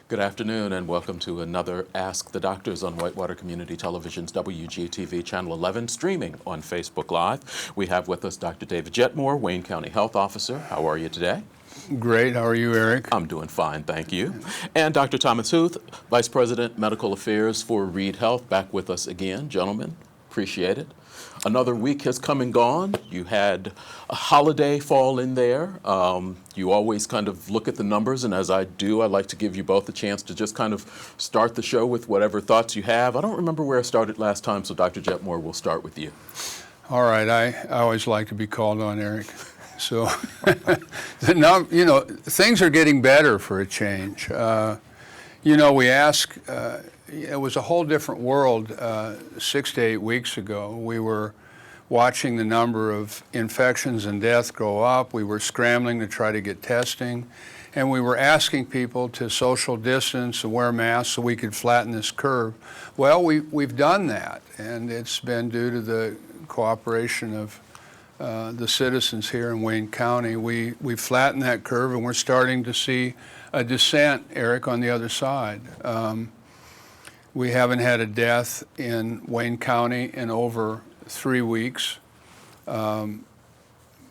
Good afternoon and welcome to another Ask the Doctors on Whitewater Community Television's WGTV Channel 11, streaming on Facebook Live. We have with us Dr. David Jetmore, Wayne County Health Officer. How are you today? Great. How are you, Eric? I'm doing fine, thank you. And Dr. Thomas Huth, Vice President, Medical Affairs for Reed Health, back with us again. Gentlemen, appreciate it. Another week has come and gone. You had a holiday fall in there. You always kind of look at the numbers, and as I do, I'd like to give you both a chance to just kind of start the show with whatever thoughts you have. I don't remember where I started last time, so Dr. Jetmore, we'll start with you. All right. I always like to be called on, Eric. So, things are getting better for a change. We ask, it was a whole different world 6 to 8 weeks ago. We were watching the number of infections and death go up. We were scrambling to try to get testing. And we were asking people to social distance and wear masks so we could flatten this curve. Well, we've done that, and it's been due to the cooperation of the citizens here in Wayne County. We've flattened that curve, and we're starting to see a descent, Eric, on the other side. We haven't had a death in Wayne County in over 3 weeks.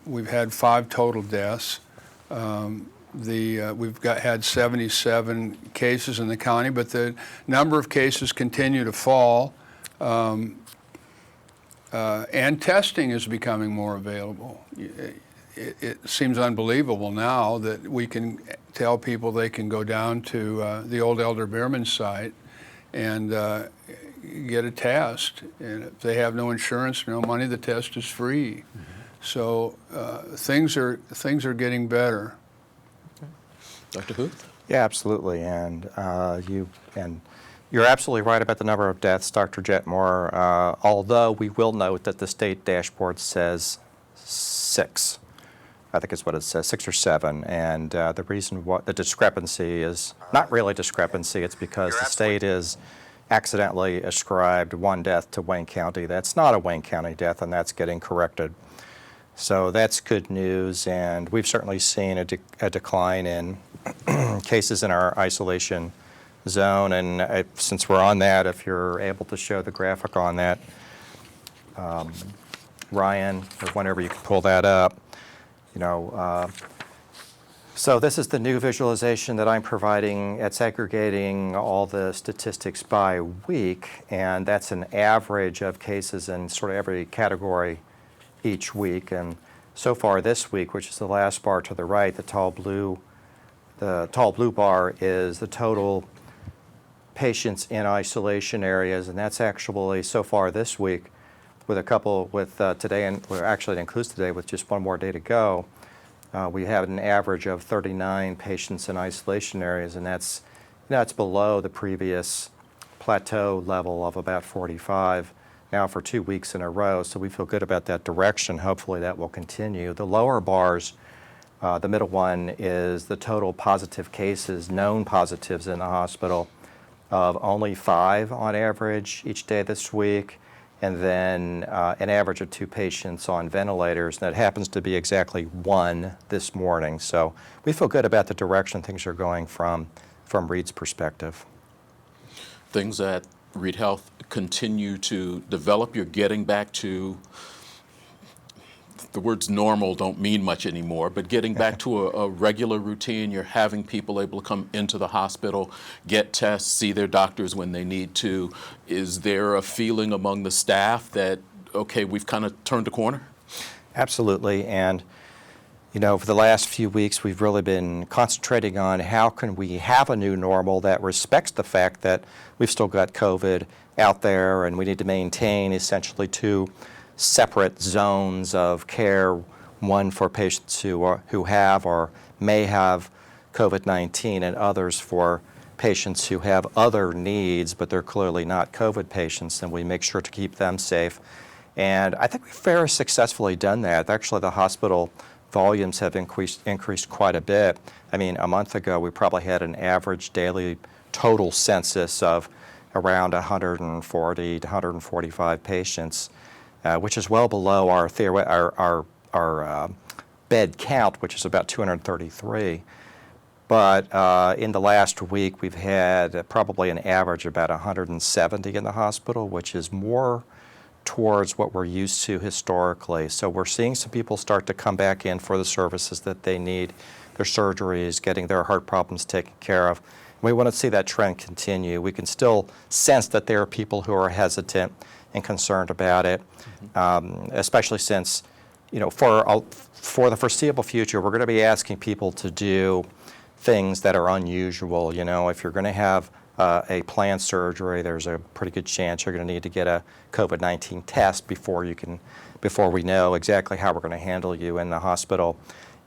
We've had 5 total deaths. We've had 77 cases in the county, but the number of cases continue to fall. And testing is becoming more available. It seems unbelievable now that we can tell people they can go down to the old Elder Behrman site and get a test. And if they have no insurance, no money, the test is free. Mm-hmm. So things are getting better. Okay. Dr. Huth? Yeah, absolutely. And you're absolutely right about the number of deaths, Dr. Jetmore, although we will note that the state dashboard says 6. I think is what it says, 6 or 7. And the reason the discrepancy is not really discrepancy, it's because the state is accidentally ascribed 1 death to Wayne County. That's not a Wayne County death, and that's getting corrected. So that's good news, and we've certainly seen a decline in cases in our isolation zone. And since we're on that, if you're able to show the graphic on that, Ryan, or whenever you can pull that up, so this is the new visualization that I'm providing. It's aggregating all the statistics by week, and that's an average of cases in sort of every category each week. And so far this week, which is the last bar to the right, the tall blue bar is the total patients in isolation areas, and that's actually so far this week with today, and actually it includes today with just 1 more day to go. We have an average of 39 patients in isolation areas, and that's below the previous plateau level of about 45 now for 2 weeks in a row. So we feel good about that direction. Hopefully that will continue. The lower bars, the middle one is the total positive cases, known positives in the hospital, of only 5 on average each day this week, and then an average of 2 patients on ventilators, and that happens to be exactly 1 this morning. So we feel good about the direction things are going from Reed's perspective. Things at Reed Health continue to develop. You're getting back to, the words normal don't mean much anymore, but getting back to a regular routine. You're having people able to come into the hospital, get tests, see their doctors when they need to. Is there a feeling among the staff that, okay, we've kind of turned a corner? Absolutely. And for the last few weeks, we've really been concentrating on how can we have a new normal that respects the fact that we've still got COVID out there, and we need to maintain essentially 2 separate zones of care, one for patients who have or may have COVID-19, and others for patients who have other needs, but they're clearly not COVID patients, and we make sure to keep them safe. And I think we've very successfully done that. Actually, the hospital volumes have increased quite a bit. I mean, a month ago, we probably had an average daily total census of around 140 to 145 patients, which is well below our bed count, which is about 233. But in the last week, we've had probably an average of about 170 in the hospital, which is more towards what we're used to historically. So we're seeing some people start to come back in for the services that they need, their surgeries, getting their heart problems taken care of. We want to see that trend continue. We can still sense that there are people who are hesitant and concerned about it, especially since, for the foreseeable future, we're going to be asking people to do things that are unusual. If you're going to have a planned surgery, there's a pretty good chance you're going to need to get a COVID-19 test before we know exactly how we're going to handle you in the hospital.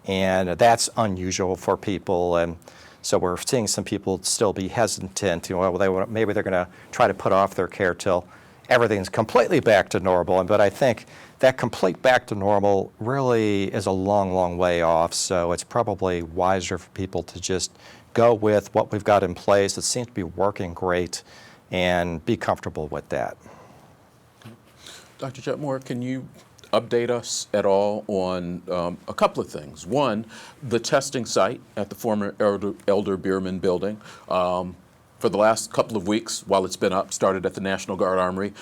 And that's unusual for people. And so we're seeing some people still be hesitant. Maybe they're going to try to put off their care till everything's completely back to normal. But I think that complete back to normal really is a long, long way off. So it's probably wiser for people to just go with what we've got in place. It seems to be working great, and be comfortable with that. Dr. Jetmore, can you update us at all on a couple of things? One, the testing site at the former Elder Bierman building. For the last couple of weeks, while it's been up, started at the National Guard Armory,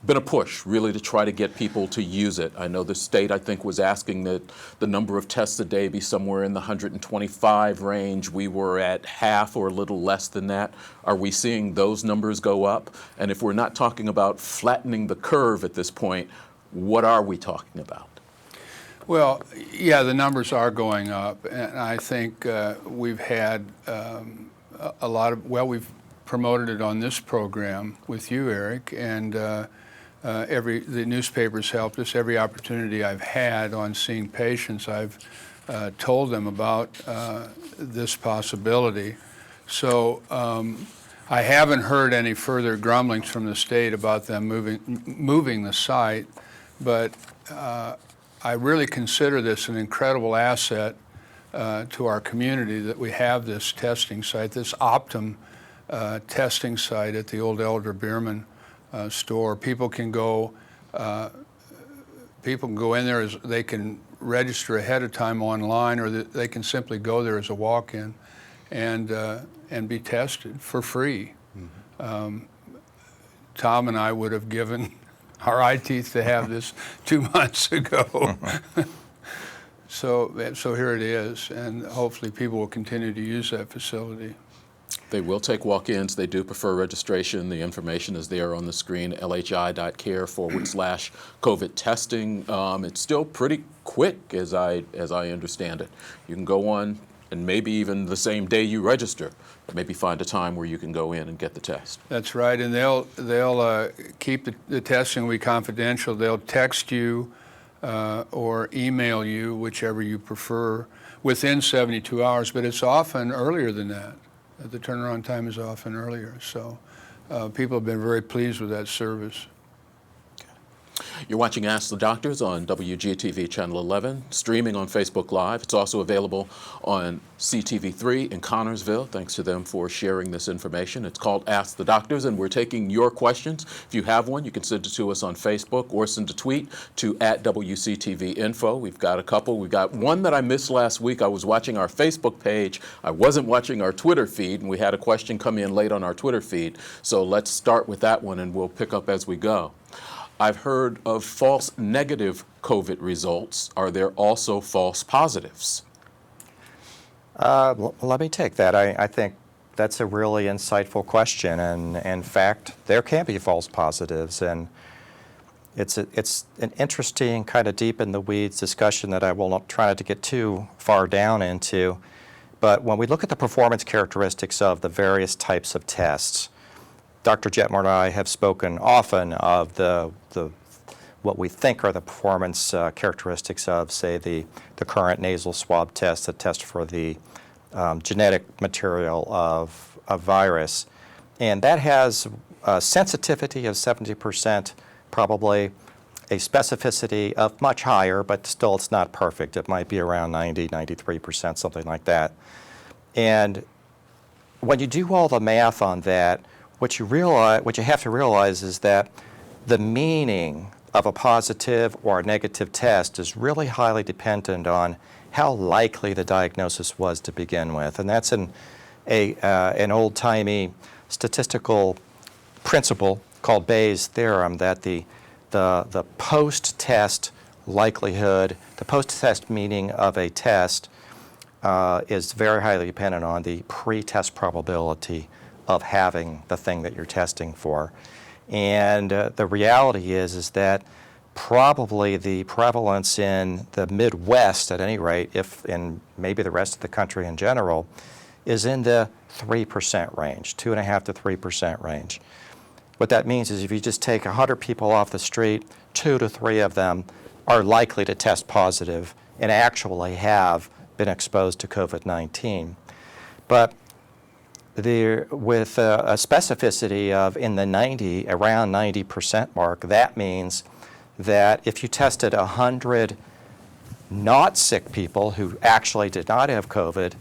been a push really to try to get people to use it. I know the state, I think, was asking that the number of tests a day be somewhere in the 125 range. We were at half or a little less than that. Are we seeing those numbers go up? And if we're not talking about flattening the curve at this point, what are we talking about? Well, yeah, the numbers are going up, and I think we've had a lot of, we've promoted it on this program with you, Eric, and the newspapers helped us. Every opportunity I've had on seeing patients, I've told them about this possibility. So I haven't heard any further grumblings from the state about them moving the site, but I really consider this an incredible asset to our community that we have this testing site, this Optum testing site at the old Elder Bierman store. People can go in there, they can register ahead of time online, or they can simply go there as a walk-in and be tested for free. Tom and I would have given our eye teeth to have this 2 months ago. So here it is, and hopefully people will continue to use that facility. They will take walk-ins. They do prefer registration. The information is there on the screen, lhi.care/COVID testing. It's still pretty quick, as I understand it. You can go on, and maybe even the same day you register, maybe find a time where you can go in and get the test. That's right, and they'll keep the testing will be confidential. They'll text you or email you, whichever you prefer, within 72 hours, but it's often earlier than that. The turnaround time is often earlier, so people have been very pleased with that service. You're watching Ask the Doctors on WGTV Channel 11, streaming on Facebook Live. It's also available on CTV3 in Connorsville. Thanks to them for sharing this information. It's called Ask the Doctors, and we're taking your questions. If you have one, you can send it to us on Facebook or send a tweet to @WCTV-info. We've got a couple. We've got one that I missed last week. I was watching our Facebook page. I wasn't watching our Twitter feed, and we had a question come in late on our Twitter feed. So let's start with that one, and we'll pick up as we go. I've heard of false negative COVID results. Are there also false positives? Let me take that. I think that's a really insightful question, and in fact, there can be false positives, and it's an interesting kind of deep in the weeds discussion that I will not try not to get too far down into. But when we look at the performance characteristics of the various types of tests, Dr. Jetmore and I have spoken often of what we think are the performance characteristics of, say, the current nasal swab test, the test for the genetic material of a virus. And that has a sensitivity of 70%, probably a specificity of much higher, but still it's not perfect. It might be around 90, 93%, something like that. And when you do all the math on that, what you have to realize is that the meaning of a positive or a negative test is really highly dependent on how likely the diagnosis was to begin with. And that's an old-timey statistical principle called Bayes' theorem, that the post-test likelihood, the post-test meaning of a test is very highly dependent on the pre-test probability of having the thing that you're testing for. And the reality is that probably the prevalence in the Midwest, at any rate, if in maybe the rest of the country in general, is in the 3% range, 2.5% to 3% range. What that means is if you just take 100 people off the street, 2 to 3 of them are likely to test positive and actually have been exposed to COVID-19. But with a specificity of in the around 90% mark, that means that if you tested 100 not sick people who actually did not have COVID,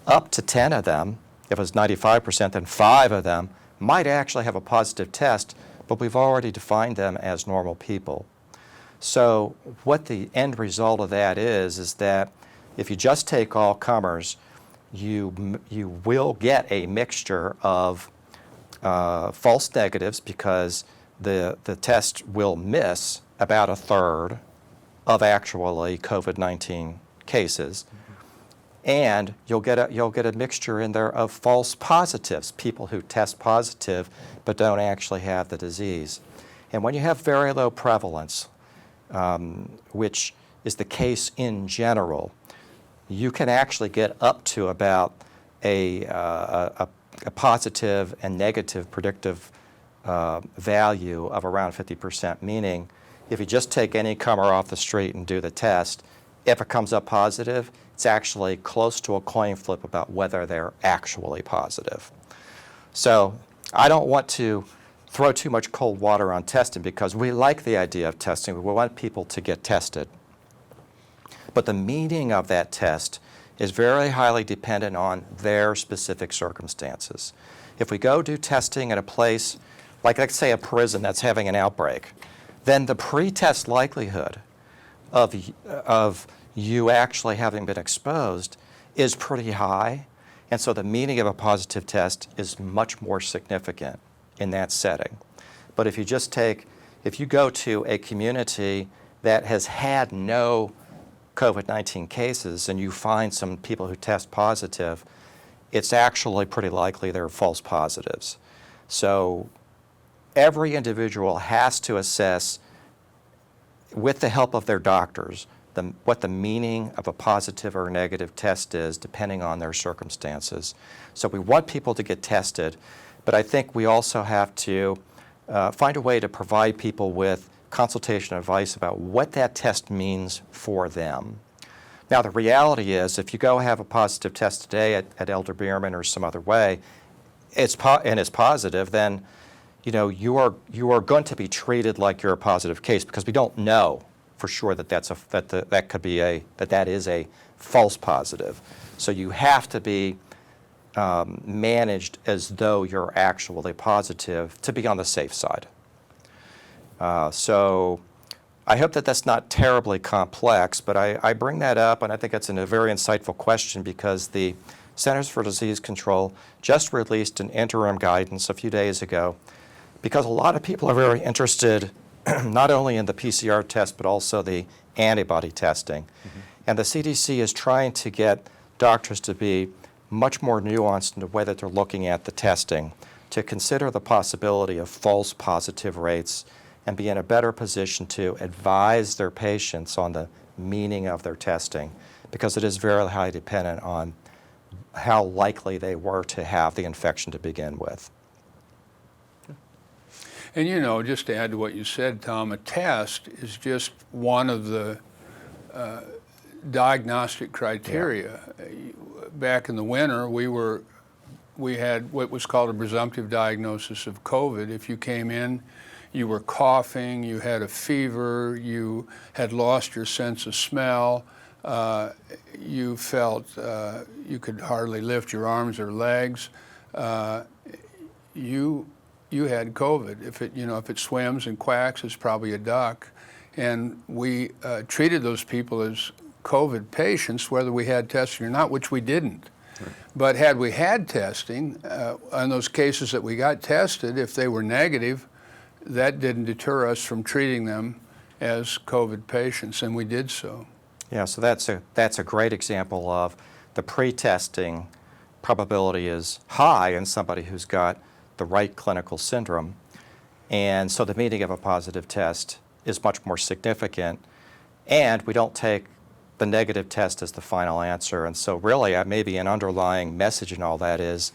up to 10 of them, if it was 95%, then 5 of them might actually have a positive test, but we've already defined them as normal people. So what the end result of that is that if you just take all comers, you will get a mixture of false negatives because the test will miss about a third of actually COVID-19 cases. And you'll get a mixture in there of false positives, people who test positive but don't actually have the disease. And when you have very low prevalence, which is the case in general, you can actually get up to about a positive and negative predictive value of around 50%, meaning if you just take any comer off the street and do the test, if it comes up positive, it's actually close to a coin flip about whether they're actually positive. So I don't want to throw too much cold water on testing because we like the idea of testing. We want people to get tested. But the meaning of that test is very highly dependent on their specific circumstances. If we go do testing at a place, like let's say a prison that's having an outbreak, then the pre-test likelihood of you actually having been exposed is pretty high. And so the meaning of a positive test is much more significant in that setting. But if you go to a community that has had no COVID-19 cases and you find some people who test positive, it's actually pretty likely they're false positives. So every individual has to assess, with the help of their doctors, what the meaning of a positive or negative test is depending on their circumstances. So we want people to get tested, but I think we also have to find a way to provide people with consultation advice about what that test means for them. Now the reality is if you go have a positive test today at Elder Beerman or some other way, it's positive, then you are going to be treated like you're a positive case because we don't know for sure that that is a false positive. So you have to be managed as though you're actually positive to be on the safe side. So I hope that that's not terribly complex, but I bring that up, and I think it's a very insightful question because the Centers for Disease Control just released an interim guidance a few days ago because a lot of people are very interested not only in the PCR test but also the antibody testing. Mm-hmm. And the CDC is trying to get doctors to be much more nuanced in the way that they're looking at the testing, to consider the possibility of false positive rates and be in a better position to advise their patients on the meaning of their testing, because it is very highly dependent on how likely they were to have the infection to begin with. And just to add to what you said, Tom, a test is just one of the diagnostic criteria. Yeah. Back in the winter, we had what was called a presumptive diagnosis of COVID. If you came in, you were coughing, you had a fever, you had lost your sense of smell, you felt you could hardly lift your arms or legs, you had COVID. If it swims and quacks, it's probably a duck. And we treated those people as COVID patients, whether we had testing or not, which we didn't. But had we had testing, on those cases that we got tested, if they were negative, that didn't deter us from treating them as COVID patients, and we did so. Yeah, so that's a great example of the pre-testing probability is high in somebody who's got the right clinical syndrome, and so the meaning of a positive test is much more significant, and we don't take the negative test as the final answer. And so really maybe an underlying message in all that is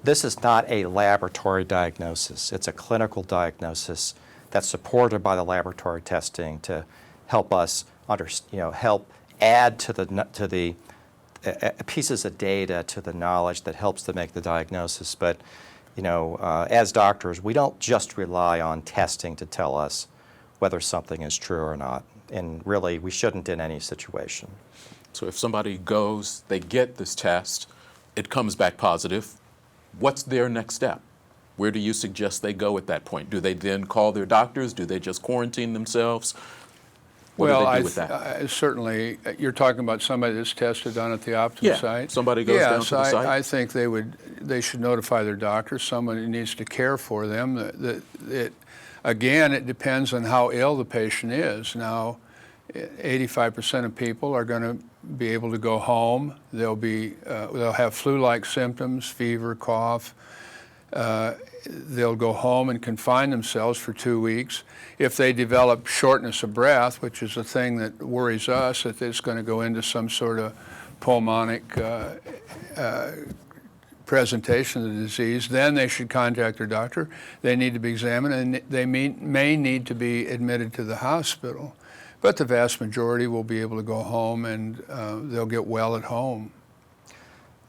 this is not a laboratory diagnosis. It's a clinical diagnosis that's supported by the laboratory testing to help us help add to the pieces of data to the knowledge that helps to make the diagnosis. But as doctors, we don't just rely on testing to tell us whether something is true or not. And really, we shouldn't in any situation. So if somebody goes, they get this test, it comes back positive, what's their next step? Where do you suggest they go at that point? Do they then call their doctors? Do they just quarantine themselves? What do they do with that? Certainly, you're talking about somebody that's tested down at the Optum site? Somebody goes down to the site? I think they should notify their doctor. Somebody needs to care for them. Again, it depends on how ill the patient is. Now, 85% of people are going to be able to go home. They'll have flu-like symptoms, fever, cough. They'll go home and confine themselves for 2 weeks. If they develop shortness of breath, which is a thing that worries us, that it's going to go into some sort of pulmonic presentation of the disease, then they should contact their doctor. They need to be examined, and they may need to be admitted to the hospital. But the vast majority will be able to go home, and they'll get well at home.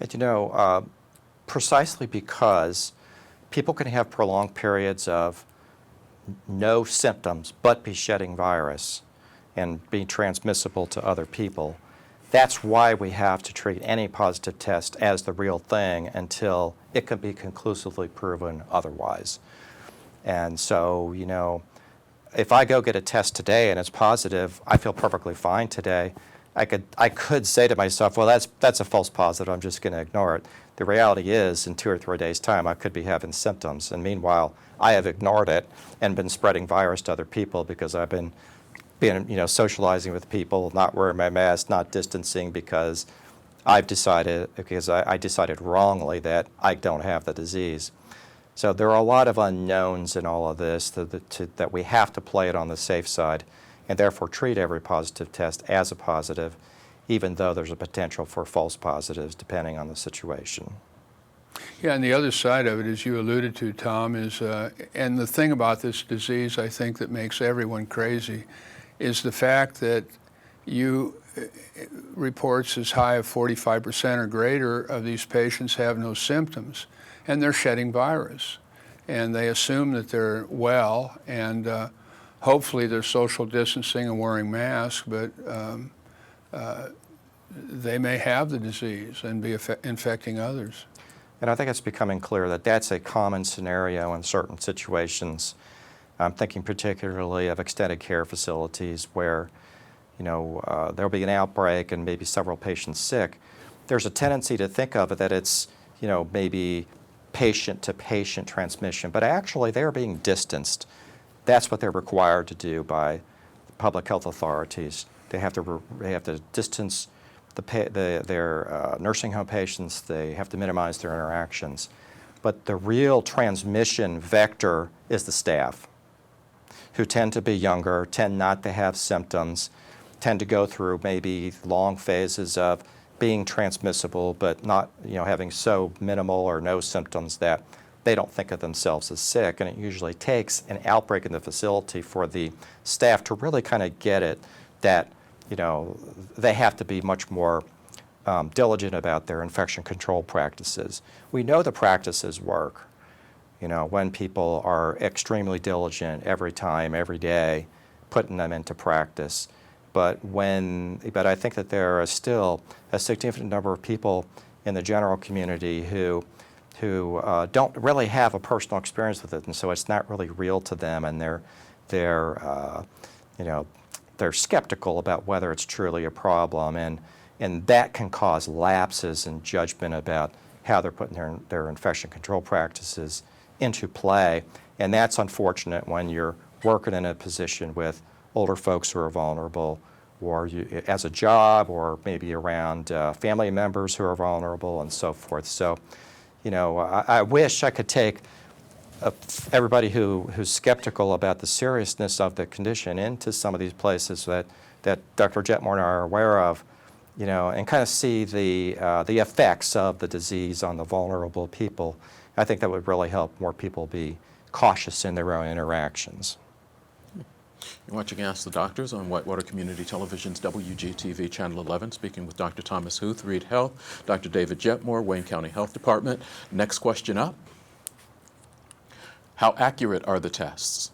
And precisely because people can have prolonged periods of no symptoms but be shedding virus and be transmissible to other people, that's why we have to treat any positive test as the real thing until it can be conclusively proven otherwise. And so, if I go get a test today and it's positive, I feel perfectly fine today. I could say to myself, well, that's a false positive, I'm just going to ignore it. The reality is, in 2 or 3 days' time, I could be having symptoms, and meanwhile, I have ignored it and been spreading virus to other people because I've been socializing with people, not wearing my mask, not distancing because I decided wrongly that I don't have the disease. So there are a lot of unknowns in all of this that we have to play it on the safe side and therefore treat every positive test as a positive, even though there's a potential for false positives depending on the situation. Yeah, and the other side of it, as you alluded to, Tom, is, and the thing about this disease I think that makes everyone crazy is the fact that reports as high of 45% or greater of these patients have no symptoms, and they're shedding virus. And they assume that they're well, and hopefully they're social distancing and wearing masks, but they may have the disease and be infecting others. And I think it's becoming clear that that's a common scenario in certain situations. I'm thinking particularly of extended care facilities where, there'll be an outbreak and maybe several patients sick. There's a tendency to think of it that it's, maybe patient-to-patient transmission, but actually they're being distanced. That's what they're required to do by public health authorities. They have to distance their nursing home patients. They have to minimize their interactions. But the real transmission vector is the staff, who tend to be younger, tend not to have symptoms, tend to go through maybe long phases of being transmissible, but not having so minimal or no symptoms that they don't think of themselves as sick. And it usually takes an outbreak in the facility for the staff to really kind of get it that they have to be much more diligent about their infection control practices. We know the practices work. When people are extremely diligent every time, every day, putting them into practice. But I think that there are still a significant number of people in the general community who don't really have a personal experience with it, and so it's not really real to them, and they're they're skeptical about whether it's truly a problem, and that can cause lapses in judgment about how they're putting their infection control practices into play. And that's unfortunate when you're working in a position with older folks who are vulnerable, or you, as a job, or maybe around family members who are vulnerable and so forth. So, you know, I wish I could take everybody who's skeptical about the seriousness of the condition into some of these places that Dr. Jetmore and I are aware of, you know, and kind of see the effects of the disease on the vulnerable people. I think that would really help more people be cautious in their own interactions. You're watching Ask the Doctors on Whitewater Community Television's WGTV Channel 11, speaking with Dr. Thomas Huth, Reed Health, Dr. David Jetmore, Wayne County Health Department. Next question up. How accurate are the tests?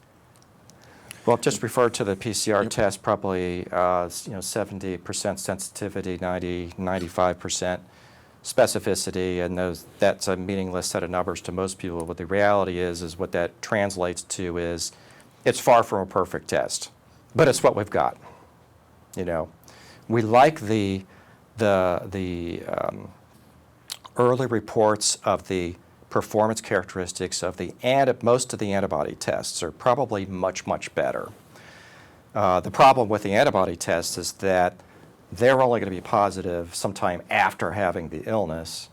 Well, just refer to the PCR test, probably you know, 70% sensitivity, 95% specificity, and that's a meaningless set of numbers to most people. What the reality is what that translates to is it's far from a perfect test, but it's what we've got. You know, we like the early reports of the performance characteristics of most of the antibody tests are probably much, much better. The problem with the antibody tests is that they're only going to be positive sometime after having the illness,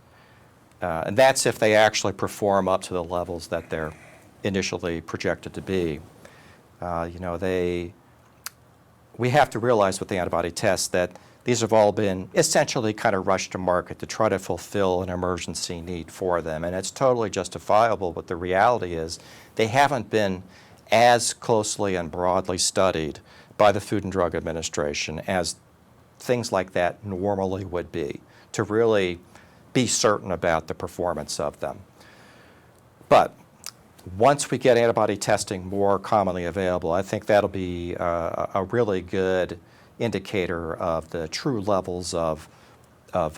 and that's if they actually perform up to the levels that they're initially projected to be. You know, we have to realize with the antibody tests that these have all been essentially kind of rushed to market to try to fulfill an emergency need for them, and it's totally justifiable, but the reality is they haven't been as closely and broadly studied by the Food and Drug Administration as things like that normally would be, to really be certain about the performance of them. But once we get antibody testing more commonly available, I think that'll be a really good indicator of the true levels of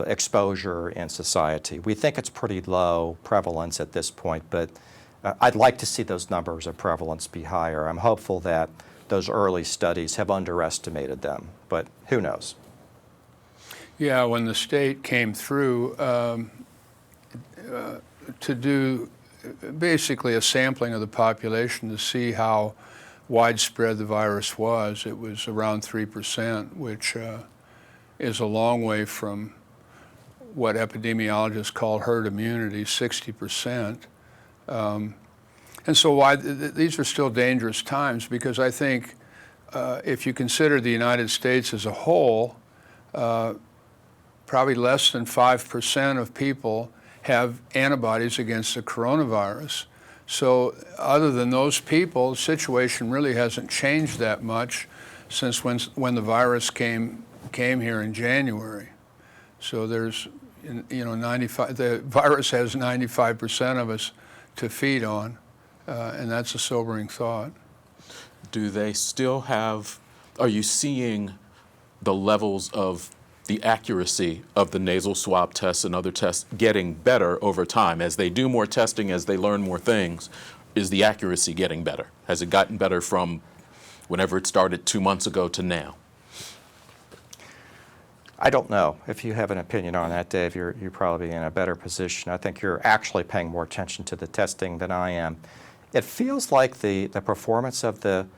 exposure in society. We think it's pretty low prevalence at this point, but I'd like to see those numbers of prevalence be higher. I'm hopeful that those early studies have underestimated them, but who knows? Yeah, when the state came through to do basically a sampling of the population to see how widespread the virus was, it was around 3%, which is a long way from what epidemiologists call herd immunity, 60%. And so these are still dangerous times, because I think if you consider the United States as a whole, probably less than 5% of people have antibodies against the coronavirus. So other than those people, the situation really hasn't changed that much since when the virus came here in January. So there's, you know, the virus has 95% of us to feed on, and that's a sobering thought. Do they still have, are you seeing the levels of the accuracy of the nasal swab tests and other tests getting better over time? As they do more testing, as they learn more things, is the accuracy getting better? Has it gotten better from whenever it started 2 months ago to now? I don't know. If you have an opinion on that, Dave, you're probably in a better position. I think you're actually paying more attention to the testing than I am. It feels like the performance of the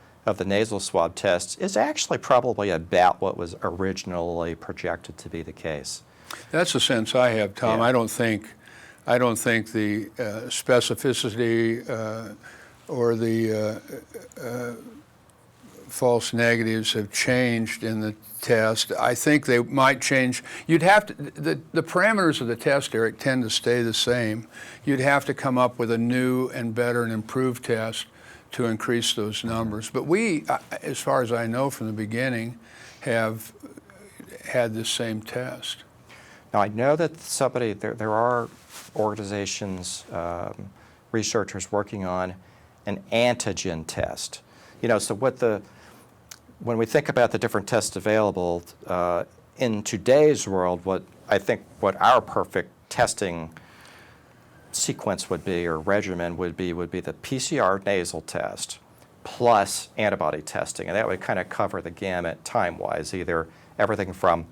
nasal swab test is actually probably about what was originally projected to be the case. That's the sense I have, Tom. Yeah. I don't think the specificity or the false negatives have changed in the test. I think they might change. You'd have to, the parameters of the test, Eric, tend to stay the same. You'd have to come up with a new and better and improved test to increase those numbers. But we, as far as I know from the beginning, have had this same test. Now, I know that there are organizations, researchers working on an antigen test. You know, so when we think about the different tests available, in today's world, what our perfect testing sequence would be, or regimen would be the PCR nasal test plus antibody testing, and that would kind of cover the gamut time-wise, either everything from,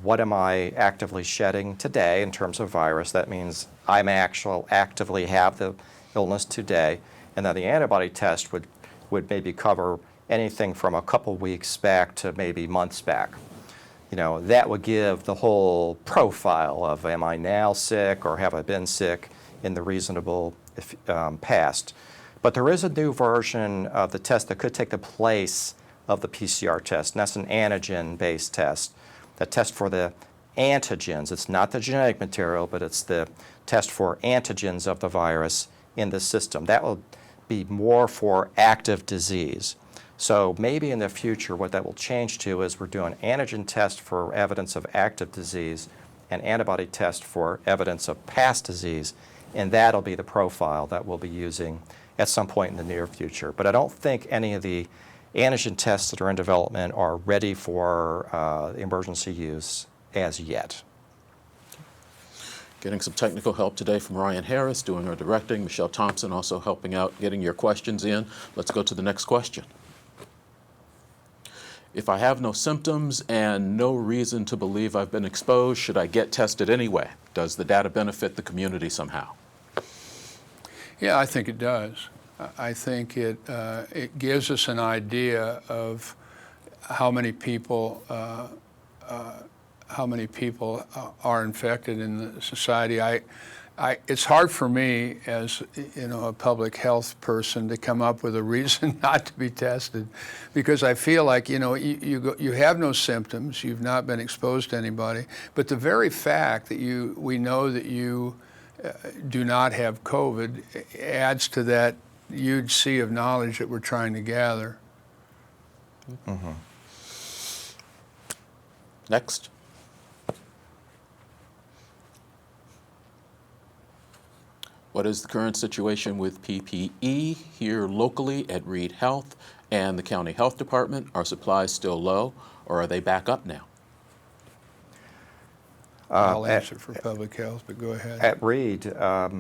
what am I actively shedding today in terms of virus? That means I'm actively have the illness today, and then the antibody test would maybe cover anything from a couple weeks back to maybe months back. That would give the whole profile of am I now sick or have I been sick in the reasonable past. But there is a new version of the test that could take the place of the PCR test, and that's an antigen-based test. That test for the antigens. It's not the genetic material, but it's the test for antigens of the virus in the system. That will be more for active disease. So maybe in the future what that will change to is we're doing antigen test for evidence of active disease and antibody test for evidence of past disease, and that'll be the profile that we'll be using at some point in the near future. But I don't think any of the antigen tests that are in development are ready for emergency use as yet. Getting some technical help today from Ryan Harris, doing our directing. Michelle Thompson also helping out, getting your questions in. Let's go to the next question. If I have no symptoms and no reason to believe I've been exposed, should I get tested anyway? Does the data benefit the community somehow? Yeah, I think it does. I think it gives us an idea of how many people are infected in the society. It's hard for me as a public health person to come up with a reason not to be tested, because I feel like you have no symptoms, you've not been exposed to anybody, but the very fact that we know that you do not have COVID adds to that huge sea of knowledge that we're trying to gather. Mm-hmm. Next. What is the current situation with PPE here locally at Reed Health and the County Health Department? Are supplies still low, or are they back up now? I'll answer for public health, but go ahead. At Reed, I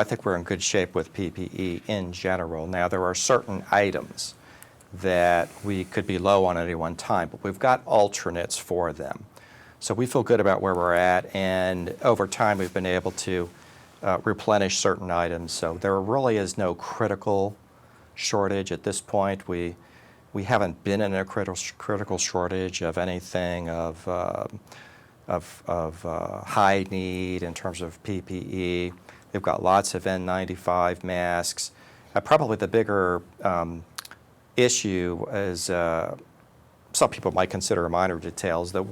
think we're in good shape with PPE in general. Now, there are certain items that we could be low on at any one time, but we've got alternates for them. So we feel good about where we're at, and over time we've been able to replenish certain items. So there really is no critical shortage at this point. We haven't been in a critical shortage of anything of high need in terms of PPE. They've got lots of N95 masks. Probably the bigger issue is some people might consider minor details, that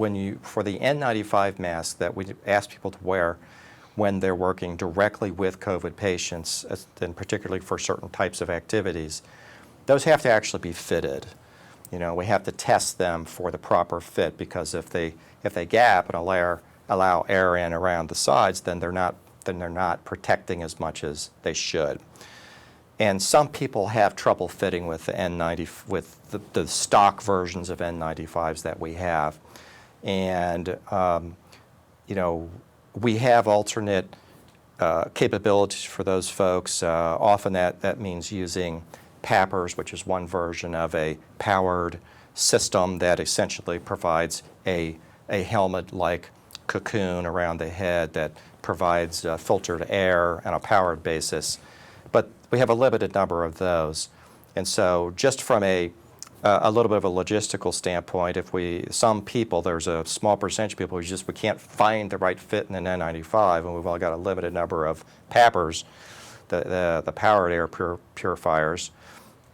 for the N95 mask that we ask people to wear when they're working directly with COVID patients, and particularly for certain types of activities, those have to actually be fitted. We have to test them for the proper fit, because if they gap and allow air in around the sides, then they're not protecting as much as they should. And some people have trouble fitting with the stock versions of N95s that we have, and we have alternate capabilities for those folks. Often that means using PAPRs, which is one version of a powered system that essentially provides a helmet-like cocoon around the head that provides filtered air on a powered basis. But we have a limited number of those. And so just from a little bit of a logistical standpoint, some people, there's a small percentage of people we can't find the right fit in an N95, and we've only got a limited number of PAPRs, the powered air purifiers.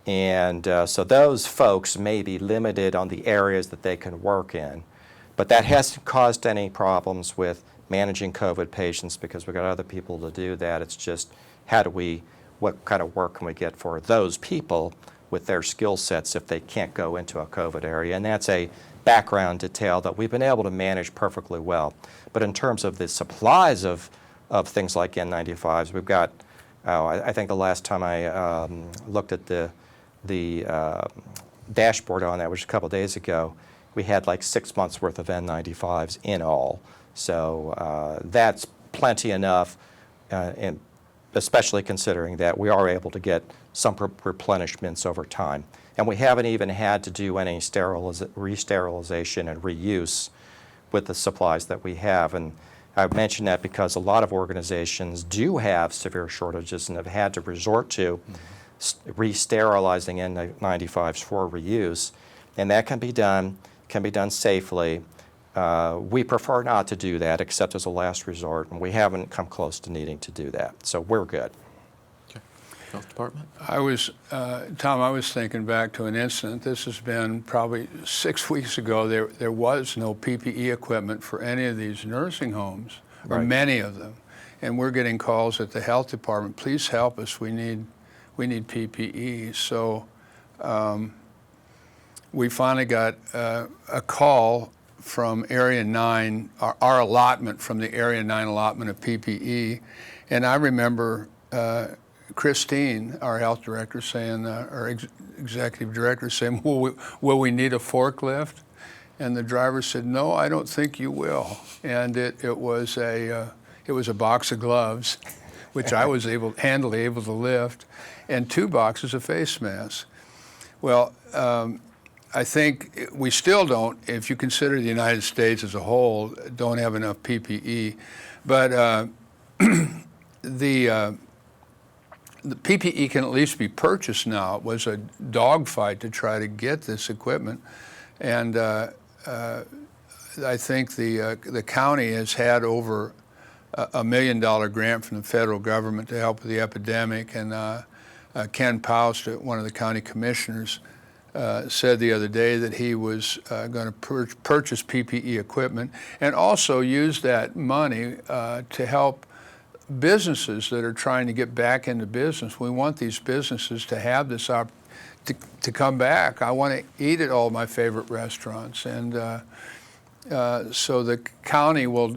And so those folks may be limited on the areas that they can work in. But that hasn't caused any problems with managing COVID patients, because we've got other people to do that. It's just what kind of work can we get for those people with their skill sets if they can't go into a COVID area. And that's a background detail that we've been able to manage perfectly well. But in terms of the supplies of things like N95s, we've got, I think the last time I looked at the dashboard on that, which was a couple days ago, we had like 6 months worth of N95s in all. So that's plenty enough. And especially considering that we are able to get some replenishments over time. And we haven't even had to do any re-sterilization and reuse with the supplies that we have. And I mention that because a lot of organizations do have severe shortages and have had to resort to re-sterilizing N95s for reuse. And that can be done safely. We prefer not to do that except as a last resort, and we haven't come close to needing to do that. So we're good. Okay. Health Department? Tom, I was thinking back to an incident. This has been probably 6 weeks ago. There was no PPE equipment for any of these nursing homes, or Right. many of them. And we're getting calls at the health department, please help us, we need PPE. So we finally got a call from Area 9, our allotment from the Area 9 allotment of PPE. And I remember Christine, our health director, saying, our executive director saying, will we need a forklift? And the driver said, no, I don't think you will. And it was a box of gloves, which I was handily able to lift, and 2 boxes of face masks. Well, I think we still don't, if you consider the United States as a whole, don't have enough PPE. But the PPE can at least be purchased now. It was a dogfight to try to get this equipment. And I think the county has had over $1 million grant from the federal government to help with the epidemic. And Ken Paust, one of the county commissioners, said the other day that he was going to purchase PPE equipment and also use that money to help businesses that are trying to get back into business. We want these businesses to have this to come back. I want to eat at all my favorite restaurants, and so the county will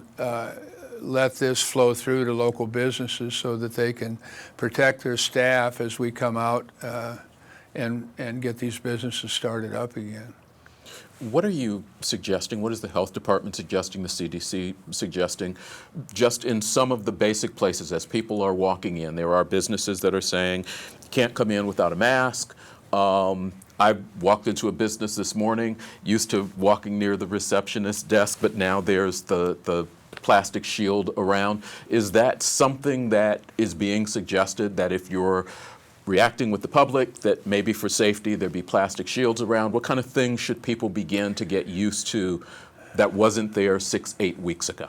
let this flow through to local businesses so that they can protect their staff as we come out and get these businesses started up again. What are you suggesting? What is the health department suggesting, the CDC suggesting? Just in some of the basic places, as people are walking in, there are businesses that are saying, you can't come in without a mask. I walked into a business this morning, used to walking near the receptionist desk, but now there's the plastic shield around. Is that something that is being suggested, that if you're reacting with the public, that maybe for safety there be plastic shields around? What kind of things should people begin to get used to that wasn't there 6-8 weeks ago?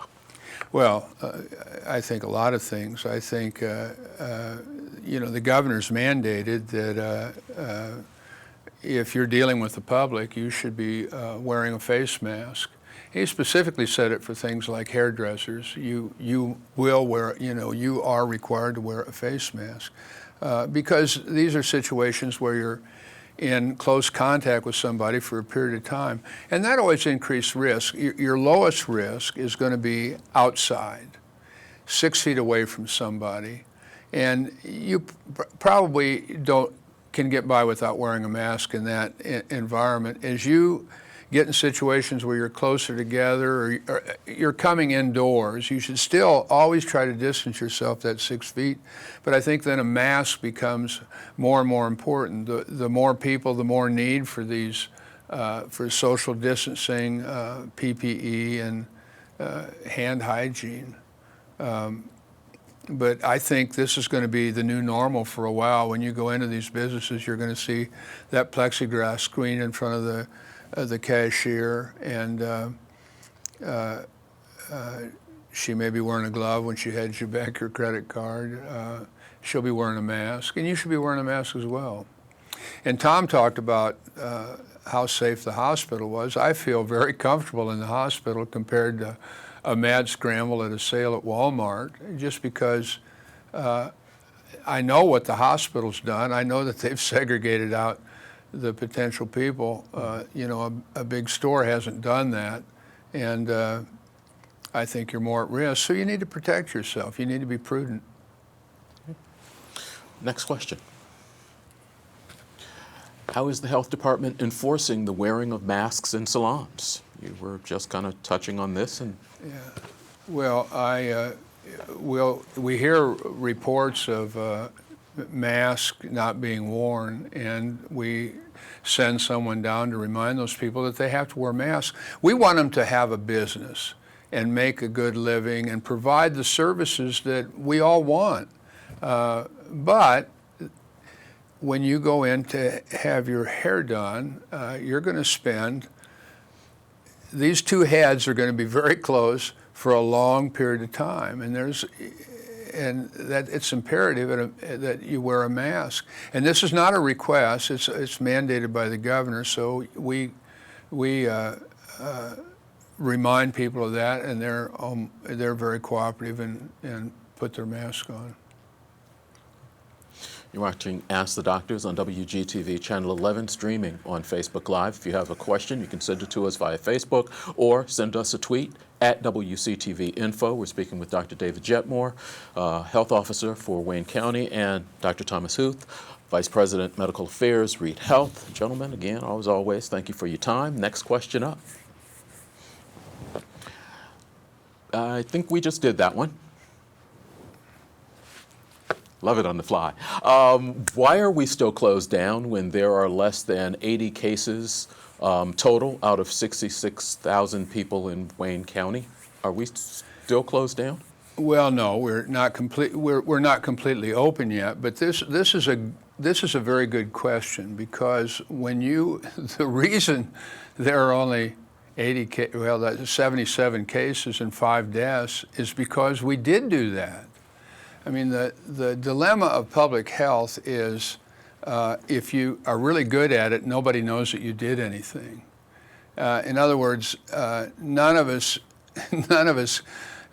Well, I think a lot of things. I think, the governor's mandated that if you're dealing with the public, you should be wearing a face mask. He specifically said it for things like hairdressers. You will wear, you are required to wear a face mask. Because these are situations where you're in close contact with somebody for a period of time. And that always increases risk. Your lowest risk is going to be outside, 6 feet away from somebody. And you probably can get by without wearing a mask in that environment. As you get in situations where you're closer together or you're coming indoors, you should still always try to distance yourself that 6 feet. But I think then a mask becomes more and more important. The more people, the more need for these, for social distancing, PPE, and hand hygiene. But I think this is going to be the new normal for a while. When you go into these businesses, you're going to see that plexiglass screen in front of the cashier, and she may be wearing a glove when she hands you back your credit card. She'll be wearing a mask, and you should be wearing a mask as well. And Tom talked about how safe the hospital was. I feel very comfortable in the hospital compared to a mad scramble at a sale at Walmart, just because I know what the hospital's done. I know that they've segregated out the potential people. A big store hasn't done that, and I think you're more at risk. So you need to protect yourself. You need to be prudent. Next question. How is the health department enforcing the wearing of masks in salons? You were just kind of touching on this. Yeah. Well, we hear reports of masks not being worn, and we send someone down to remind those people that they have to wear masks. We want them to have a business and make a good living and provide the services that we all want. But when you go in to have your hair done, you're going to spend, these two heads are going to be very close for a long period of time, and that it's imperative that you wear a mask. And this is not a request; it's mandated by the governor. So we remind people of that, and they're very cooperative and put their mask on. You're watching Ask the Doctors on WGTV Channel 11, streaming on Facebook Live. If you have a question, you can send it to us via Facebook or send us a tweet at WCTV Info. We're speaking with Dr. David Jetmore, Health Officer for Wayne County, and Dr. Thomas Huth, Vice President, Medical Affairs, Reed Health. Gentlemen, again, as always, thank you for your time. Next question up. I think we just did that one. Love it on the fly. Why are we still closed down when there are less than 80 cases total out of 66,000 people in Wayne County? Are we still closed down? Well, no, we're not completely open yet. But this is a very good question, because the reason there are only 77 cases and 5 deaths is because we did do that. I mean, the dilemma of public health is if you are really good at it, nobody knows that you did anything. In other words, none of us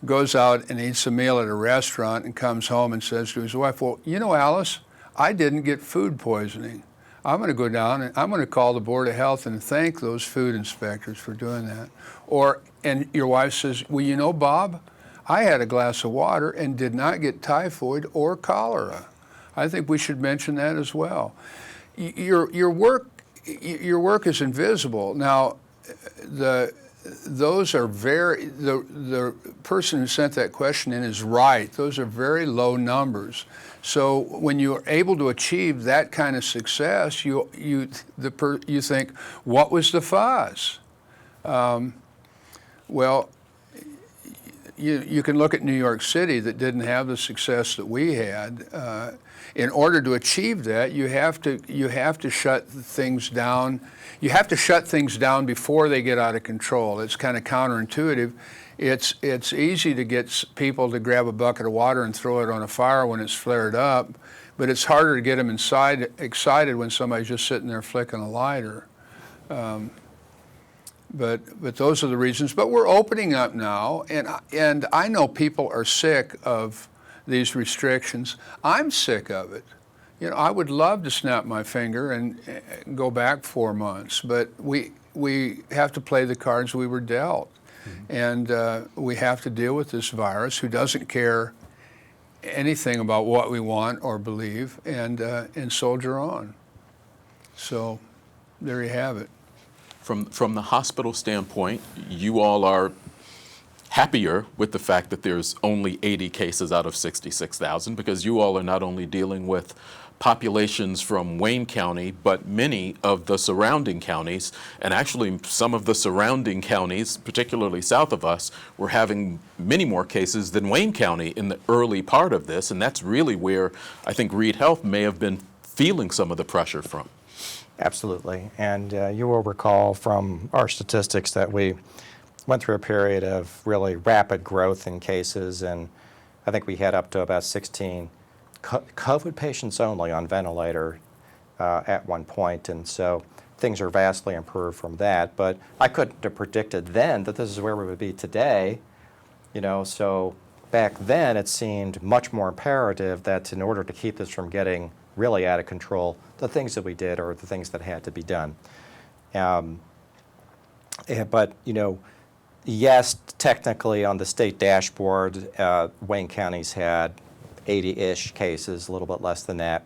goes out and eats a meal at a restaurant and comes home and says to his wife, well, you know, Alice, I didn't get food poisoning. I'm going to go down and I'm going to call the Board of Health and thank those food inspectors for doing that. And your wife says, well, you know, Bob, I had a glass of water and did not get typhoid or cholera. I think we should mention that as well. Your work is invisible. Now, the person who sent that question in is right. Those are very low numbers. So when you're able to achieve that kind of success, you think, what was the fuss? Well, you can look at New York City that didn't have the success that we had. In order to achieve that, you have to shut things down. You have to shut things down before they get out of control. It's kind of counterintuitive. It's easy to get people to grab a bucket of water and throw it on a fire when it's flared up, but it's harder to get them excited when somebody's just sitting there flicking a lighter. But those are the reasons. But we're opening up now, and I know people are sick of these restrictions. I'm sick of it. You know, I would love to snap my finger and go back 4 months, but we have to play the cards we were dealt. Mm-hmm. And we have to deal with this virus who doesn't care anything about what we want or believe, and soldier on. So there you have it. From the hospital standpoint, you all are happier with the fact that there's only 80 cases out of 66,000, because you all are not only dealing with populations from Wayne County, but many of the surrounding counties, and actually some of the surrounding counties, particularly south of us, were having many more cases than Wayne County in the early part of this, and that's really where I think Reed Health may have been feeling some of the pressure from. Absolutely. And you will recall from our statistics that we went through a period of really rapid growth in cases, and I think we had up to about 16 COVID patients only on ventilator at one point, and so things are vastly improved from that. But I couldn't have predicted then that this is where we would be today, you know, so back then it seemed much more imperative that in order to keep this from getting really out of control, the things that we did are the things that had to be done. But, you know, yes, technically on the state dashboard, Wayne County's had 80-ish cases, a little bit less than that,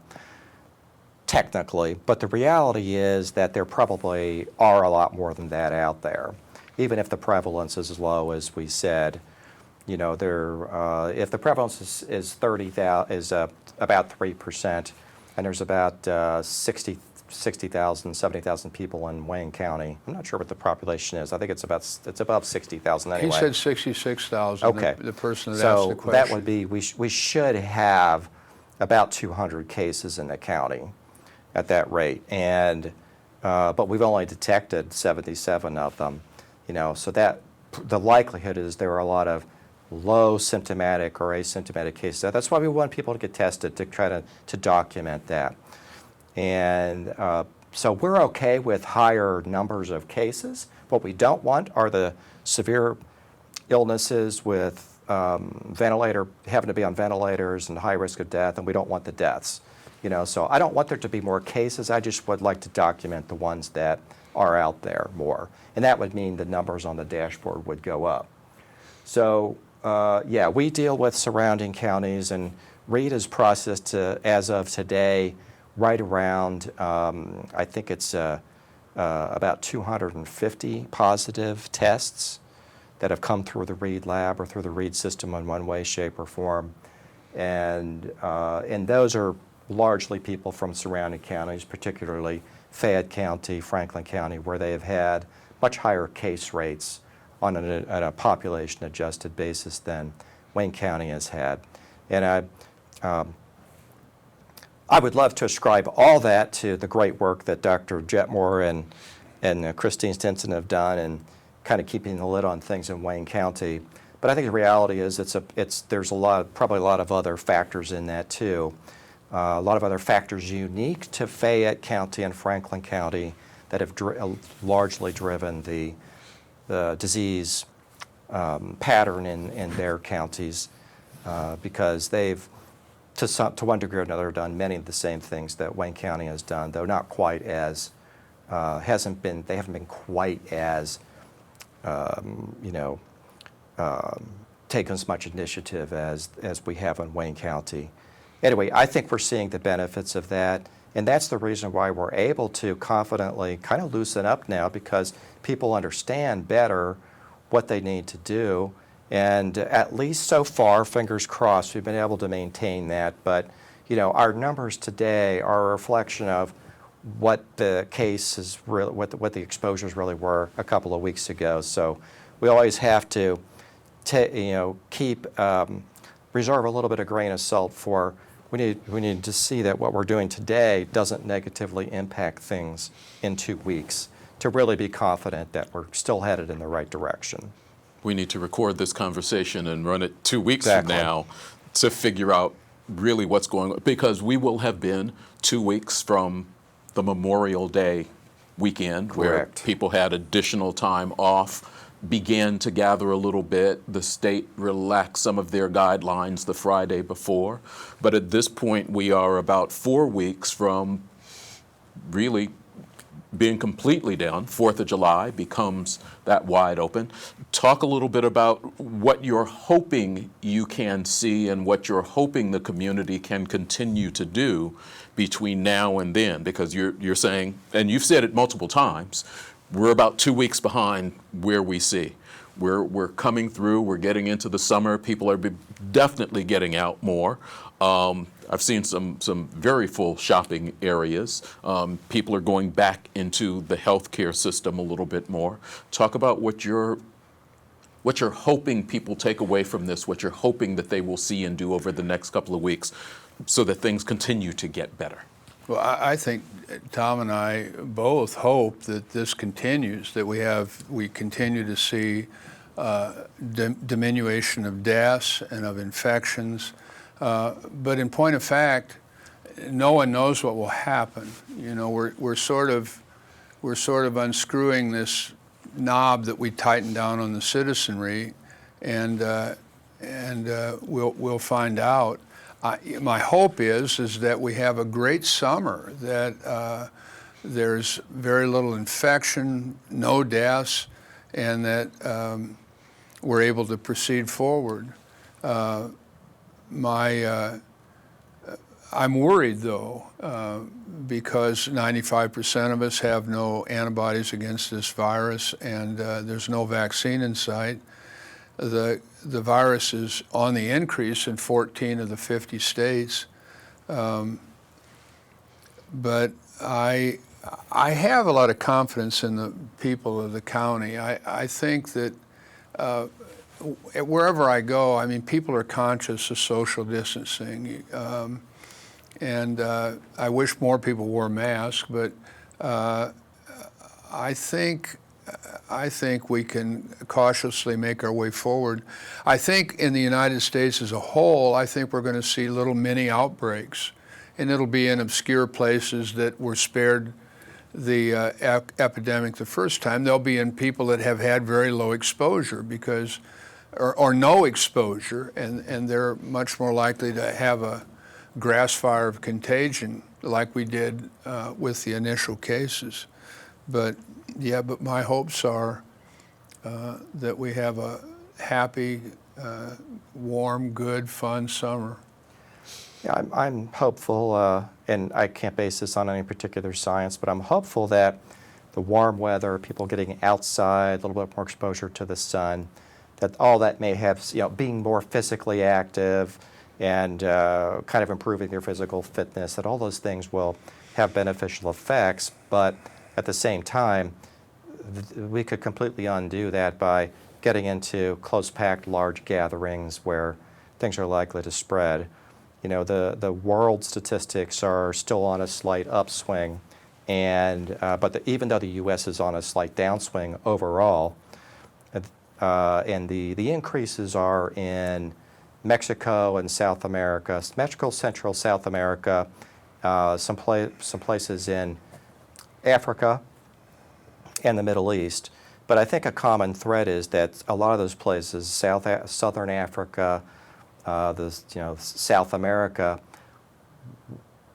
technically. But the reality is that there probably are a lot more than that out there. Even if the prevalence is as low as we said, if the prevalence is 30,000, is about 3%, and there's about 60,000, 70,000 people in Wayne County. I'm not sure what the population is. I think it's above 60,000 anyway. He said 66,000. Okay. The person that asked the question. So that would be, we should have about 200 cases in the county at that rate, and but we've only detected 77 of them. So that the likelihood is there are a lot of low symptomatic or asymptomatic cases. That's why we want people to get tested, to try to document that. And so we're okay with higher numbers of cases. What we don't want are the severe illnesses with having to be on ventilators and high risk of death, and we don't want the deaths. So I don't want there to be more cases. I just would like to document the ones that are out there more. And that would mean the numbers on the dashboard would go up. So yeah, we deal with surrounding counties, and Reed is processed as of today right around, I think it's about 250 positive tests that have come through the Reed lab or through the Reed system in one way, shape, or form. And those are largely people from surrounding counties, particularly Fayette County, Franklin County, where they have had much higher case rates on a population-adjusted basis than Wayne County has had. And I would love to ascribe all that to the great work that Dr. Jetmore and Christine Stinson have done in kind of keeping the lid on things in Wayne County. But I think the reality is there's probably a lot of other factors in that too. A lot of other factors unique to Fayette County and Franklin County that have largely driven the disease pattern in their counties because they've, to one degree or another, done many of the same things that Wayne County has done, though not quite as, they haven't been quite as, taken as much initiative as we have in Wayne County. Anyway, I think we're seeing the benefits of that, and that's the reason why we're able to confidently kind of loosen up now, because people understand better what they need to do. And at least so far, fingers crossed, we've been able to maintain that. But our numbers today are a reflection of what the cases really, what the exposures really were a couple of weeks ago. So we always have to keep reserve a little bit of grain of salt for. We need to see that what we're doing today doesn't negatively impact things in 2 weeks to really be confident that we're still headed in the right direction. We need to record this conversation and run it 2 weeks Exactly. from now to figure out really what's going on, because we will have been 2 weeks from the Memorial Day weekend. Correct. Where people had additional time off, began to gather a little bit. The state relaxed some of their guidelines the Friday before. But at this point, we are about 4 weeks from really being completely down. 4th of July becomes that wide open. Talk a little bit about what you're hoping you can see and what you're hoping the community can continue to do between now and then, because you're saying, and you've said it multiple times, we're about 2 weeks behind where we see. We're coming through, we're getting into the summer, people are definitely getting out more. I've seen some very full shopping areas. People are going back into the healthcare system a little bit more. Talk about what you're hoping people take away from this, what you're hoping that they will see and do over the next couple of weeks so that things continue to get better. Well, I think Tom and I both hope that this continues, that we continue to see diminution of deaths and of infections. But in point of fact, no one knows what will happen. We're sort of unscrewing this knob that we tightened down on the citizenry, and we'll find out. My hope is that we have a great summer, that there's very little infection, no deaths, and that we're able to proceed forward. I'm worried, though, because 95% of us have no antibodies against this virus, and there's no vaccine in sight. the virus is on the increase in 14 of the 50 states. But I have a lot of confidence in the people of the county. I think that wherever I go, I mean, people are conscious of social distancing. And I wish more people wore masks, but I think we can cautiously make our way forward. I think in the United States as a whole, I think we're going to see little mini outbreaks, and it'll be in obscure places that were spared the epidemic the first time. They'll be in people that have had very low exposure because, or no exposure, and they're much more likely to have a grass fire of contagion like we did with the initial cases. But yeah, but my hopes are that we have a happy, warm, good, fun summer. Yeah, I'm hopeful, and I can't base this on any particular science, but I'm hopeful that the warm weather, people getting outside, a little bit more exposure to the sun, that all that may have, being more physically active and kind of improving their physical fitness, that all those things will have beneficial effects. But at the same time, we could completely undo that by getting into close-packed, large gatherings where things are likely to spread. The world statistics are still on a slight upswing, but even though the U.S. is on a slight downswing overall, and the increases are in Mexico and South America, Mexico, Central South America, some places in Africa and the Middle East. But I think a common thread is that a lot of those places, Southern Africa, South America,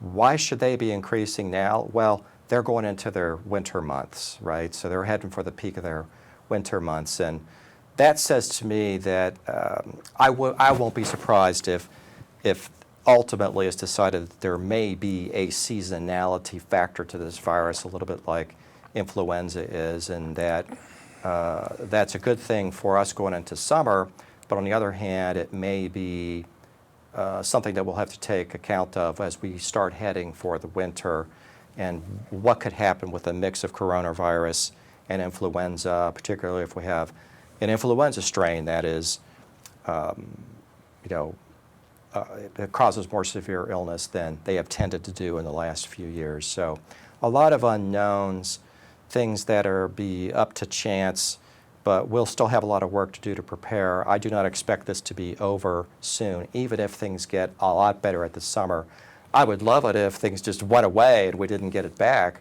why should they be increasing now? Well, they're going into their winter months, right? So they're heading for the peak of their winter months. And that says to me that I won't be surprised if ultimately it's decided that there may be a seasonality factor to this virus, a little bit like influenza is, and that that's a good thing for us going into summer. But on the other hand, it may be something that we'll have to take account of as we start heading for the winter, and what could happen with a mix of coronavirus and influenza, particularly if we have an influenza strain that is, it causes more severe illness than they have tended to do in the last few years. So a lot of unknowns, things that are be up to chance, but we'll still have a lot of work to do to prepare. I do not expect this to be over soon, even if things get a lot better at the summer. I would love it if things just went away and we didn't get it back.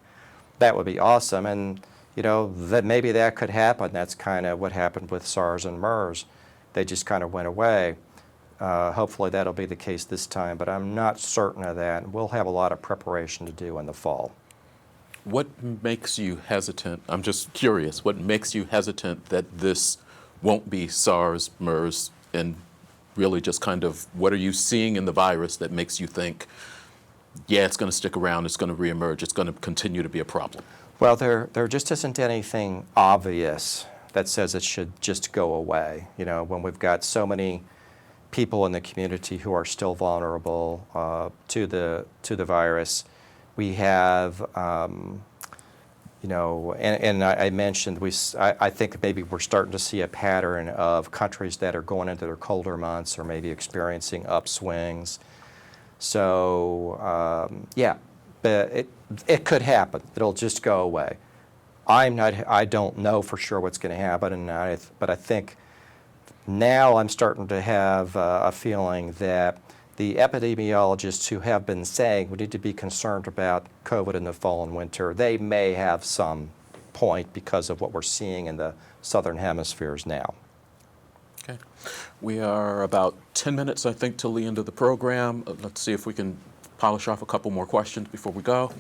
That would be awesome. And that maybe that could happen. That's kind of what happened with SARS and MERS. They just kind of went away. Hopefully that'll be the case this time, but I'm not certain of that. We'll have a lot of preparation to do in the fall. What makes you hesitant? I'm just curious. What makes you hesitant that this won't be SARS, MERS, and really just kind of what are you seeing in the virus that makes you think, yeah, it's going to stick around, it's going to reemerge, it's going to continue to be a problem? Well, there just isn't anything obvious that says it should just go away. When we've got so many people in the community who are still vulnerable to the virus, we have, and I mentioned I think maybe we're starting to see a pattern of countries that are going into their colder months or maybe experiencing upswings. So yeah, but it could happen. It'll just go away. I don't know for sure what's going to happen, but I think now I'm starting to have a feeling that the epidemiologists who have been saying we need to be concerned about COVID in the fall and winter, they may have some point because of what we're seeing in the southern hemispheres now. Okay. We are about 10 minutes, I think, till the end of the program. Let's see if we can polish off a couple more questions before we go.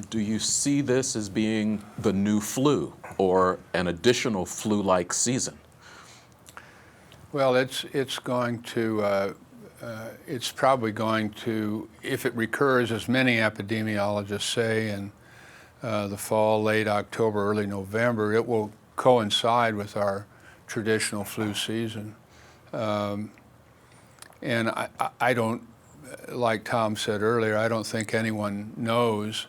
Do you see this as being the new flu or an additional flu-like season? Well, it's going to, it's probably going to, if it recurs, as many epidemiologists say, in the fall, late October, early November, it will coincide with our traditional flu season. And I don't, like Tom said earlier, I don't think anyone knows.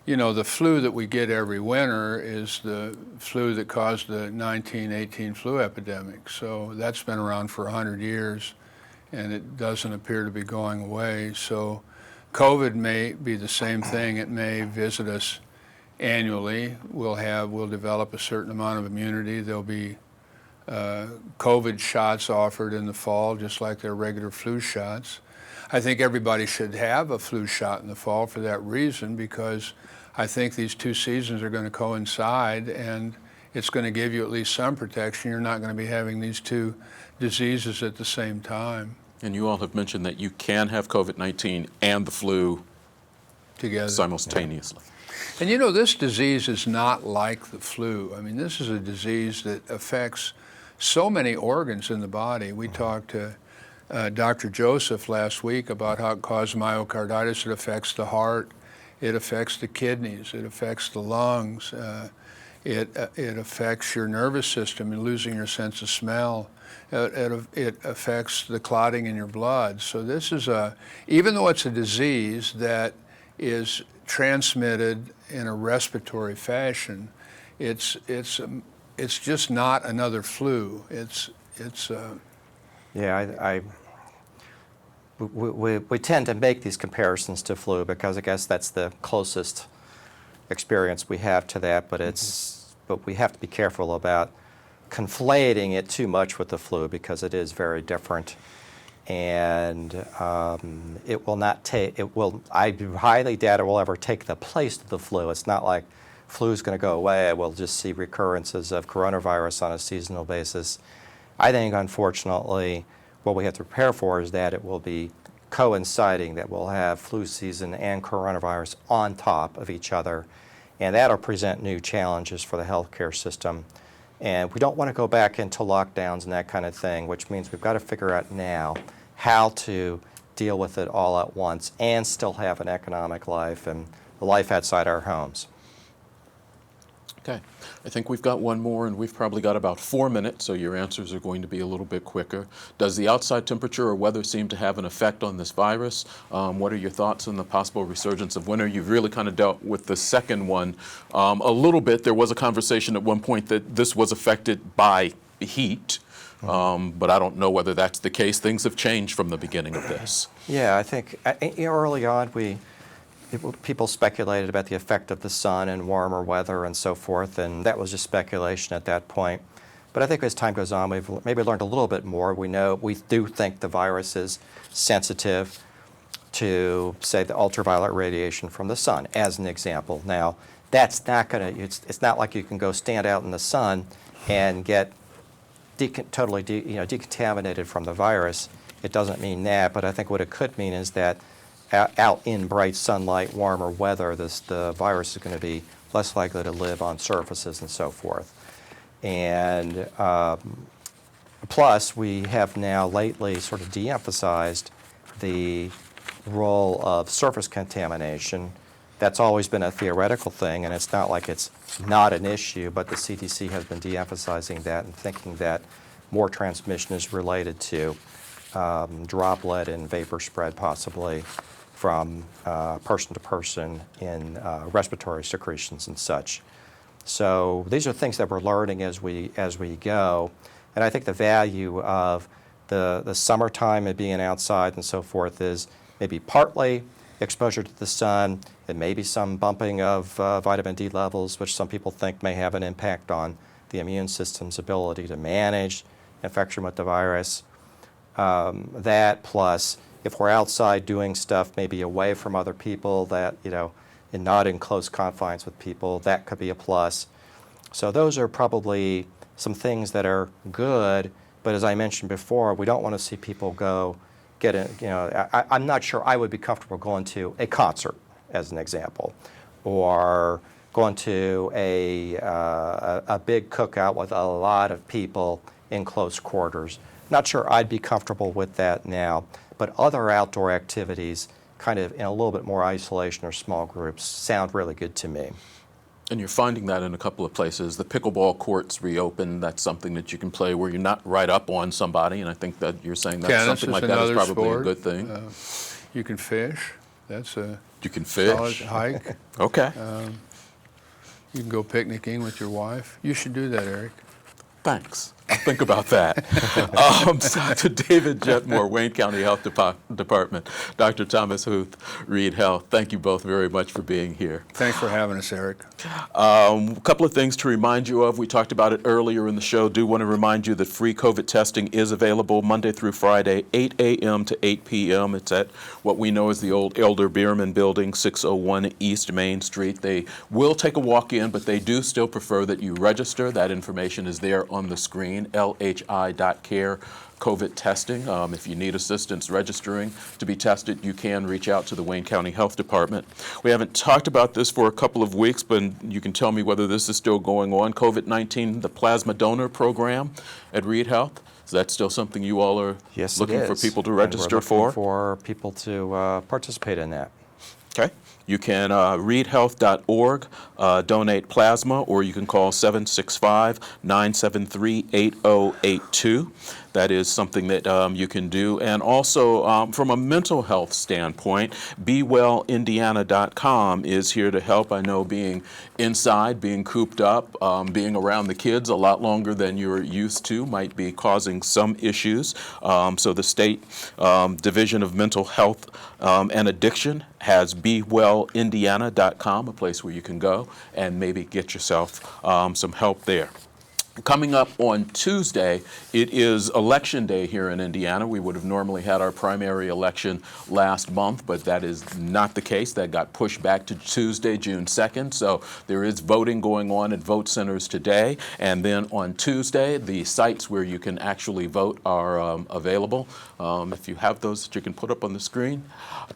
You know, the flu that we get every winter is the flu that caused the 1918 flu epidemic. So that's been around for 100 years, and it doesn't appear to be going away. So COVID may be the same thing. It may visit us annually. We'll develop a certain amount of immunity. There'll be COVID shots offered in the fall, just like their regular flu shots. I think everybody should have a flu shot in the fall for that reason, because I think these two seasons are going to coincide, and it's going to give you at least some protection. You're not going to be having these two diseases at the same time. And you all have mentioned that you can have COVID-19 and the flu Together. simultaneously. And you know, this disease is not like the flu. I mean, this is a disease that affects so many organs in the body. We talked to Dr. Joseph last week about how it causes myocarditis. It affects the heart, it affects the kidneys, it affects the lungs, it affects your nervous system, you're losing your sense of smell. It affects the clotting in your blood. So this is even though it's a disease that is transmitted in a respiratory fashion, it's just not another flu. Yeah, we tend to make these comparisons to flu because I guess that's the closest experience we have to that, but but we have to be careful about conflating it too much with the flu because it is very different, and it will not take. I highly doubt it will ever take the place of the flu. It's not like flu is going to go away. We'll just see recurrences of coronavirus on a seasonal basis. I think, unfortunately, what we have to prepare for is that it will be coinciding, that we'll have flu season and coronavirus on top of each other, and that'll present new challenges for the healthcare system. And we don't want to go back into lockdowns and that kind of thing, which means we've got to figure out now how to deal with it all at once and still have an economic life and a life outside our homes. Okay, I think we've got one more, and we've probably got about 4 minutes, so your answers are going to be a little bit quicker. Does the outside temperature or weather seem to have an effect on this virus? What are your thoughts on the possible resurgence of winter? You've really kind of dealt with the second one a little bit. There was a conversation at one point that this was affected by heat, but I don't know whether that's the case. Things have changed from the beginning of this. Yeah, I think early on people speculated about the effect of the sun and warmer weather and so forth, and that was just speculation at that point. But I think as time goes on, we've maybe learned a little bit more. We do think the virus is sensitive to, say, the ultraviolet radiation from the sun, as an example. Now, that's not going to, it's not like you can go stand out in the sun and get totally decontaminated from the virus. It doesn't mean that, but I think what it could mean is that out in bright sunlight, warmer weather, the virus is going to be less likely to live on surfaces and so forth. And plus, we have now lately sort of de-emphasized the role of surface contamination. That's always been a theoretical thing, and it's not like it's not an issue, but the CDC has been de-emphasizing that and thinking that more transmission is related to droplet and vapor spread possibly from person to person in respiratory secretions and such. So these are things that we're learning as we go, and I think the value of the summertime and being outside and so forth is maybe partly exposure to the sun, and maybe some bumping of vitamin D levels, which some people think may have an impact on the immune system's ability to manage infection with the virus. That plus, if we're outside doing stuff maybe away from other people that, and not in close confines with people, that could be a plus. So those are probably some things that are good, but as I mentioned before, we don't want to see people go get in, I'm not sure I would be comfortable going to a concert, as an example, or going to a big cookout with a lot of people in close quarters. Not sure I'd be comfortable with that now, but other outdoor activities kind of in a little bit more isolation or small groups sound really good to me. And you're finding that in a couple of places. The pickleball courts reopened. That's something that you can play where you're not right up on somebody. And I think that you're saying that Tennis something is like that is another probably sport. a good thing. You can fish. That's a You can solid fish. hike. Okay. You can go picnicking with your wife. You should do that, Eric. Thanks. I'll think about that. Dr. David Jetmore, Wayne County Health Department, Dr. Thomas Huth, Reed Health, thank you both very much for being here. Thanks for having us, Eric. A couple of things to remind you of. We talked about it earlier in the show. Do want to remind you that free COVID testing is available Monday through Friday, 8 a.m. to 8 p.m. It's at what we know as the old Elder Bierman Building, 601 East Main Street. They will take a walk-in, but they do still prefer that you register. That information is there on the screen, lhi.care. COVID testing. If you need assistance registering to be tested, you can reach out to the Wayne County Health Department. We haven't talked about this for a couple of weeks, but you can tell me whether this is still going on. COVID-19, the plasma donor program at Reed Health. Is that still something you all are Yes, looking it for is. people to And we're register looking for? For people to participate in that. Okay. You can readhealth.org, donate plasma, or you can call 765-973-8082. That is something that you can do. And also, from a mental health standpoint, BeWellIndiana.com is here to help. I know being inside, being cooped up, being around the kids a lot longer than you're used to might be causing some issues. So the State Division of Mental Health and Addiction has BeWellIndiana.com, a place where you can go and maybe get yourself some help there. Coming up on Tuesday, it is Election Day here in Indiana. We would have normally had our primary election last month, but that is not the case. That got pushed back to Tuesday, June 2nd. So there is voting going on at vote centers today. And then on Tuesday, the sites where you can actually vote are available. If you have those that you can put up on the screen.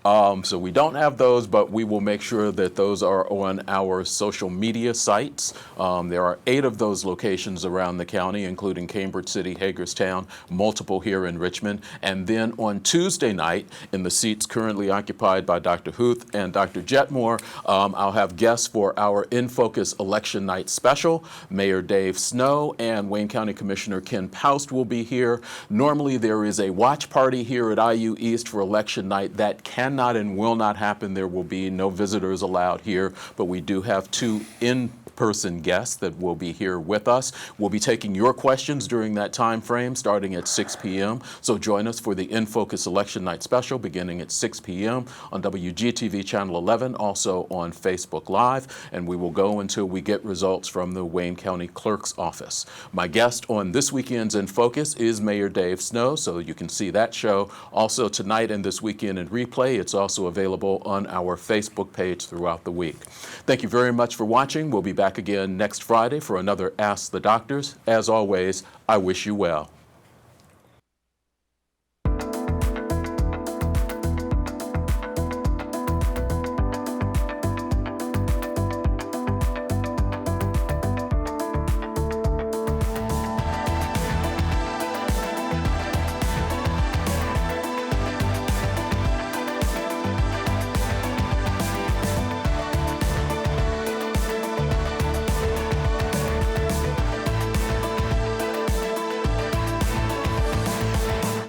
So we don't have those, but we will make sure that those are on our social media sites. There are 8 of those locations around the county, including Cambridge City, Hagerstown, multiple here in Richmond. And then on Tuesday night, in the seats currently occupied by Dr. Huth and Dr. Jetmore, I'll have guests for our In Focus Election Night special. Mayor Dave Snow and Wayne County Commissioner Ken Poust will be here. Normally there is a watch party here at IU East for election night. That cannot and will not happen. There will be no visitors allowed here, but we do have 2 in-person guests that will be here with us. We'll be taking your questions during that time frame starting at 6 p.m. So join us for the In Focus Election Night special beginning at 6 p.m. on WGTV Channel 11, also on Facebook Live, and we will go until we get results from the Wayne County Clerk's office. My guest on this weekend's In Focus is Mayor Dave Snow, so you can see that show also tonight and this weekend in replay. It's also available on our Facebook page throughout the week. Thank you very much for watching. We'll be back again next Friday for another Ask the Doctors. As always, I wish you well.